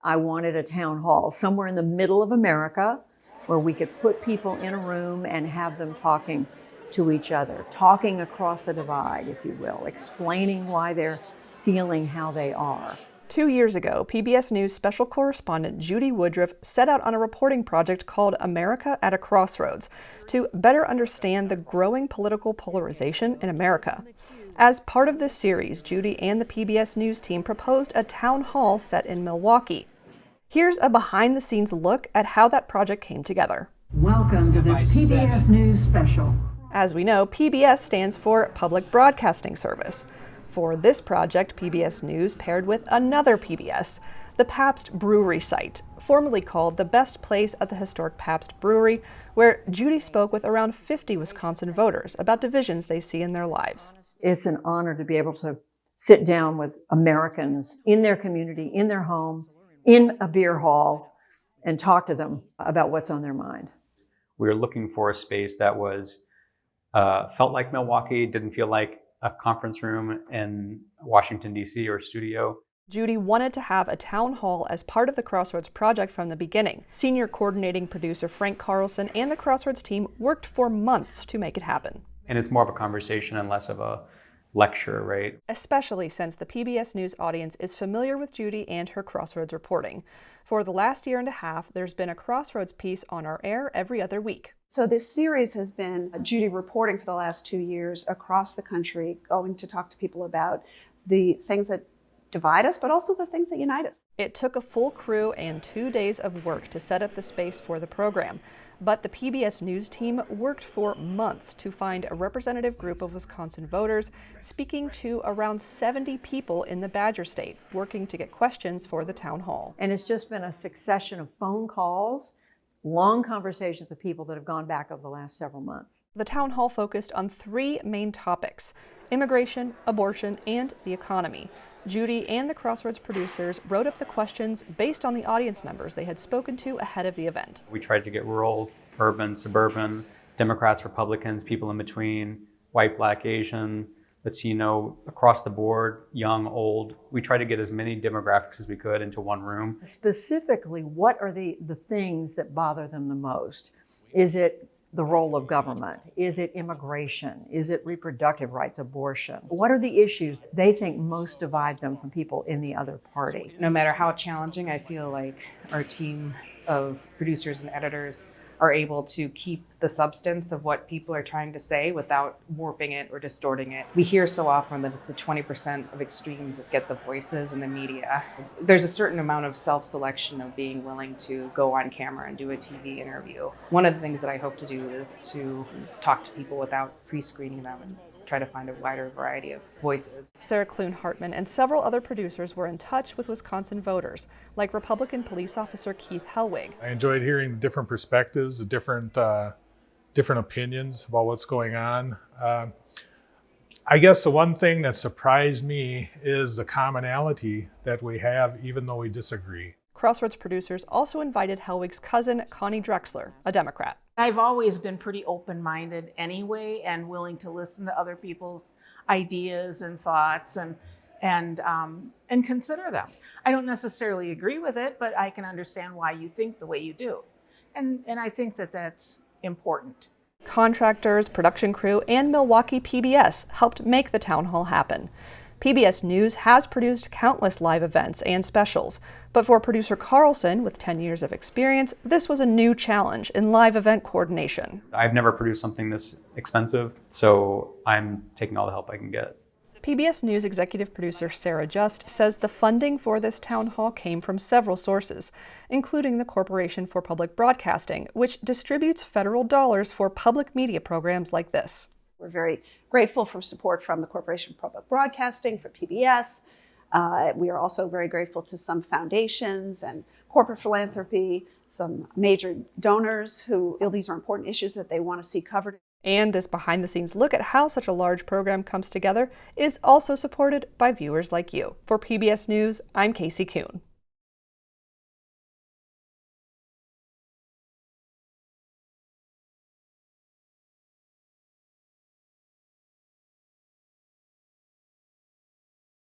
I wanted a town hall somewhere in the middle of America where we could put people in a room and have them talking to each other, talking across the divide, if you will, explaining why they're feeling how they are. 2 years ago, PBS News special correspondent Judy Woodruff set out on a reporting project called America at a Crossroads to better understand the growing political polarization in America. As part of this series, Judy and the PBS News team proposed a town hall set in Milwaukee. Here's a behind-the-scenes look at how that project came together. Welcome to this PBS News special. As we know, PBS stands for Public Broadcasting Service. For this project, PBS News paired with another PBS, the Pabst Brewery site, formerly called the Best Place at the historic Pabst Brewery, where Judy spoke with around 50 Wisconsin voters about divisions they see in their lives. It's an honor to be able to sit down with Americans in their community, in their home, in a beer hall, and talk to them about what's on their mind. We were looking for a space that was felt like Milwaukee, didn't feel like a conference room in Washington, D.C. or studio. Judy wanted to have a town hall as part of the Crossroads project from the beginning. Senior coordinating producer Frank Carlson and the Crossroads team worked for months to make it happen. And it's more of a conversation and less of a lecture, right? Especially since the PBS News audience is familiar with Judy and her Crossroads reporting. For the last year and a half, there's been a Crossroads piece on our air every other week. So this series has been Judy reporting for the last 2 years across the country, going to talk to people about the things that divide us, but also the things that unite us. It took a full crew and 2 days of work to set up the space for the program. But the PBS News team worked for months to find a representative group of Wisconsin voters, speaking to around 70 people in the Badger State, working to get questions for the town hall. And it's just been a succession of phone calls, long conversations with people that have gone back over the last several months. The town hall focused on 3 main topics: immigration, abortion, and the economy. Judy and the Crossroads producers wrote up the questions based on the audience members they had spoken to ahead of the event. We tried to get rural, urban, suburban, Democrats, Republicans, people in between, white, black, Asian, Latino, across the board, young, old. We tried to get as many demographics as we could into one room. Specifically, what are the things that bother them the most? Is it the role of government? Is it immigration? Is it reproductive rights, abortion? What are the issues they think most divide them from people in the other party? No matter how challenging, I feel like our team of producers and editors are able to keep the substance of what people are trying to say without warping it or distorting it. We hear so often that it's the 20% of extremes that get the voices in the media. There's a certain amount of self-selection of being willing to go on camera and do a TV interview. One of the things that I hope to do is to talk to people without pre-screening them and try to find a wider variety of voices. Sarah Clune-Hartman and several other producers were in touch with Wisconsin voters, like Republican police officer Keith Helwig. I enjoyed hearing different perspectives, the different opinions about what's going on. I guess the one thing that surprised me is the commonality that we have, even though we disagree. Crossroads producers also invited Helwig's cousin, Connie Drexler, a Democrat. I've always been pretty open-minded anyway and willing to listen to other people's ideas and thoughts and consider them. I don't necessarily agree with it, but I can understand why you think the way you do. And I think that that's important. Contractors, production crew, and Milwaukee PBS helped make the town hall happen. PBS News has produced countless live events and specials, but for producer Carlson, with 10 years of experience, this was a new challenge in live event coordination. I've never produced something this expensive, so I'm taking all the help I can get. PBS News executive producer Sarah Just says the funding for this town hall came from several sources, including the Corporation for Public Broadcasting, which distributes federal dollars for public media programs like this. We're very grateful for support from the Corporation for Public Broadcasting, for PBS. We are also very grateful to some foundations and corporate philanthropy, some major donors who feel these are important issues that they want to see covered. And this behind-the-scenes look at how such a large program comes together is also supported by viewers like you. For PBS News, I'm Casey Kuhn.